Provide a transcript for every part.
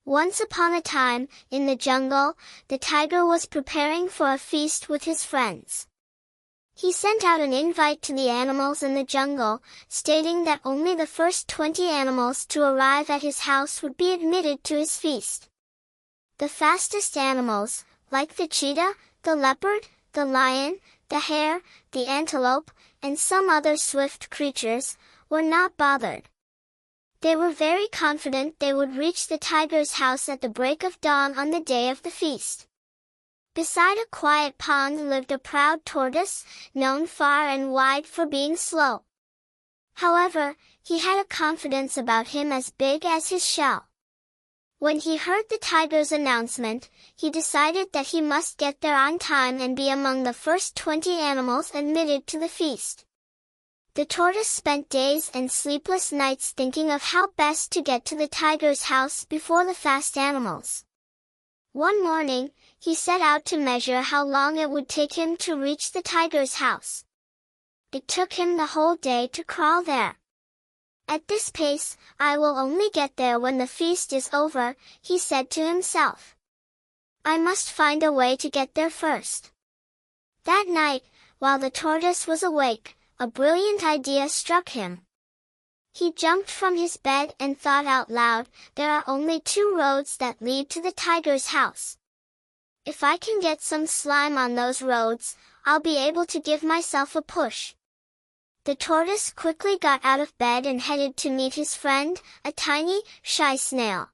Once upon a time, in the jungle, the tiger was preparing for a feast with his friends. He sent out an invite to the animals in the jungle, stating that only the first 20 animals to arrive at his house would be admitted to his feast. The fastest animals, like the cheetah, the leopard, the lion, the hare, the antelope, and some other swift creatures, were not bothered. They were very confident they would reach the tiger's house at the break of dawn on the day of the feast. Beside a quiet pond lived a proud tortoise, known far and wide for being slow. However, he had a confidence about him as big as his shell. When he heard the tiger's announcement, he decided that he must get there on time and be among the first 20 animals admitted to the feast. The tortoise spent days and sleepless nights thinking of how best to get to the tiger's house before the fast animals. One morning, he set out to measure how long it would take him to reach the tiger's house. It took him the whole day to crawl there. At this pace, I will only get there when the feast is over, he said to himself. I must find a way to get there first. That night, while the tortoise was awake, a brilliant idea struck him. He jumped from his bed and thought out loud, there are only 2 roads that lead to the tiger's house. If I can get some slime on those roads, I'll be able to give myself a push. The tortoise quickly got out of bed and headed to meet his friend, a tiny, shy snail.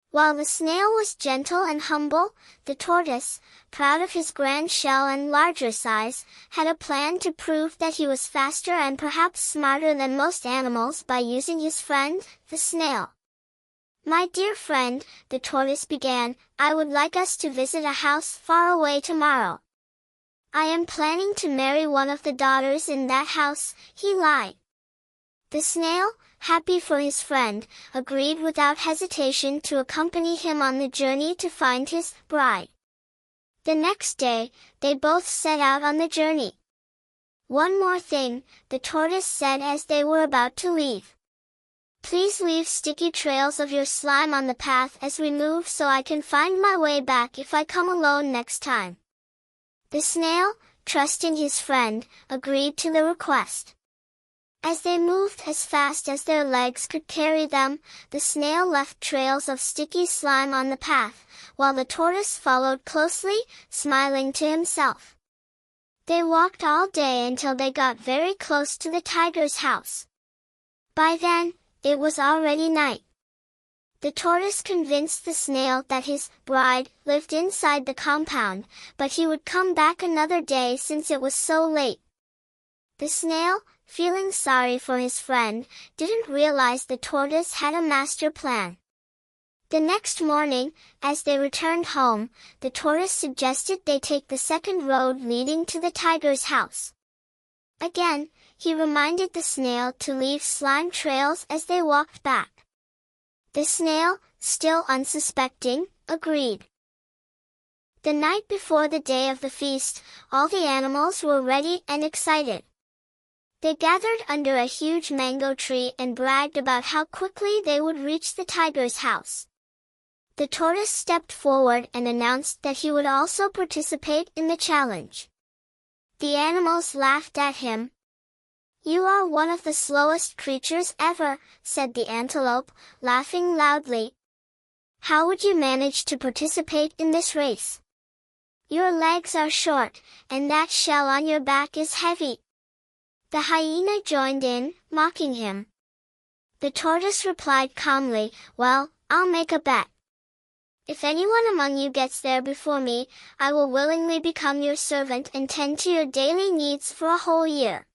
While the snail was gentle and humble, the tortoise, proud of his grand shell and larger size, had a plan to prove that he was faster and perhaps smarter than most animals by using his friend, the snail. My dear friend, the tortoise began, I would like us to visit a house far away tomorrow. I am planning to marry one of the daughters in that house, he lied. The snail, happy for his friend, agreed without hesitation to accompany him on the journey to find his bride. The next day, they both set out on the journey. One more thing, the tortoise said as they were about to leave. Please leave sticky trails of your slime on the path as we move so I can find my way back if I come alone next time. The snail, trusting his friend, agreed to the request. As they moved as fast as their legs could carry them, the snail left trails of sticky slime on the path, while the tortoise followed closely, smiling to himself. They walked all day until they got very close to the tiger's house. By then, it was already night. The tortoise convinced the snail that his bride lived inside the compound, but he would come back another day since it was so late. The snail, feeling sorry for his friend, didn't realize the tortoise had a master plan. The next morning, as they returned home, the tortoise suggested they take the second road leading to the tiger's house. Again, he reminded the snail to leave slime trails as they walked back. The snail, still unsuspecting, agreed. The night before the day of the feast, all the animals were ready and excited. They gathered under a huge mango tree and bragged about how quickly they would reach the tiger's house. The tortoise stepped forward and announced that he would also participate in the challenge. The animals laughed at him. You are one of the slowest creatures ever, said the antelope, laughing loudly. How would you manage to participate in this race? Your legs are short, and that shell on your back is heavy. The hyena joined in, mocking him. The tortoise replied calmly, well, I'll make a bet. If anyone among you gets there before me, I will willingly become your servant and tend to your daily needs for a whole year.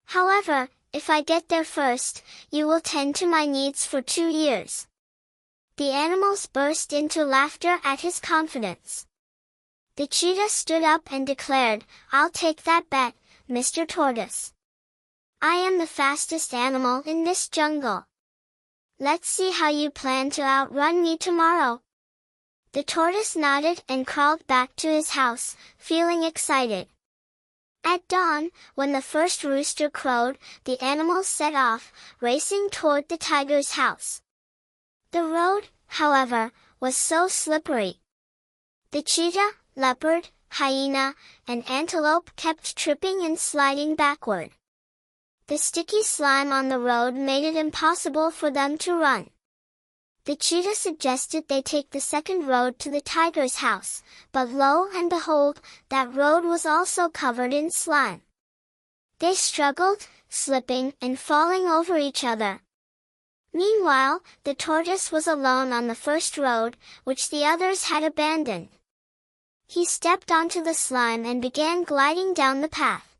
However, if I get there first, you will tend to my needs for 2 years. The animals burst into laughter at his confidence. The cheetah stood up and declared, I'll take that bet, Mr. Tortoise. I am the fastest animal in this jungle. Let's see how you plan to outrun me tomorrow. The tortoise nodded and crawled back to his house, feeling excited. At dawn, when the first rooster crowed, the animals set off, racing toward the tiger's house. The road, however, was so slippery. The cheetah, leopard, hyena, and antelope kept tripping and sliding backward. The sticky slime on the road made it impossible for them to run. The cheetah suggested they take the second road to the tiger's house, but lo and behold, that road was also covered in slime. They struggled, slipping and falling over each other. Meanwhile, the tortoise was alone on the first road, which the others had abandoned. He stepped onto the slime and began gliding down the path.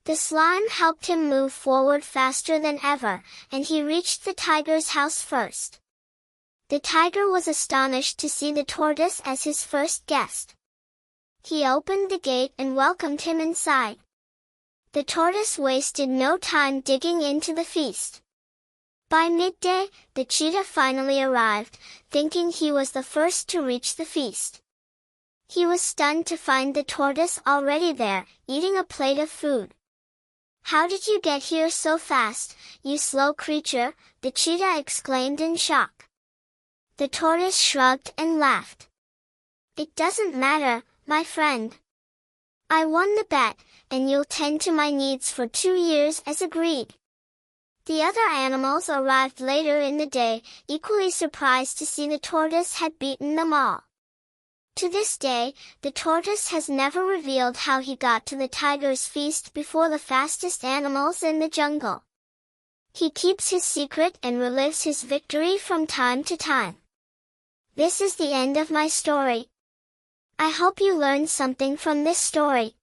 The slime helped him move forward faster than ever, and he reached the tiger's house first. The tiger was astonished to see the tortoise as his first guest. He opened the gate and welcomed him inside. The tortoise wasted no time digging into the feast. By midday, the cheetah finally arrived, thinking he was the first to reach the feast. He was stunned to find the tortoise already there, eating a plate of food. "How did you get here so fast, you slow creature?" the cheetah exclaimed in shock. The tortoise shrugged and laughed. "It doesn't matter, my friend. I won the bet, and you'll tend to my needs for 2 years as agreed." The other animals arrived later in the day, equally surprised to see the tortoise had beaten them all. To this day, the tortoise has never revealed how he got to the tiger's feast before the fastest animals in the jungle. He keeps his secret and relives his victory from time to time. This is the end of my story. I hope you learned something from this story.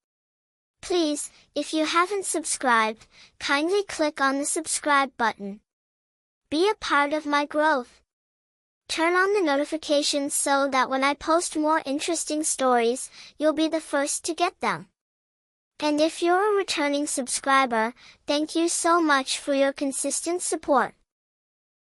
Please, if you haven't subscribed, kindly click on the subscribe button. Be a part of my growth. Turn on the notifications so that when I post more interesting stories, you'll be the first to get them. And if you're a returning subscriber, thank you so much for your consistent support.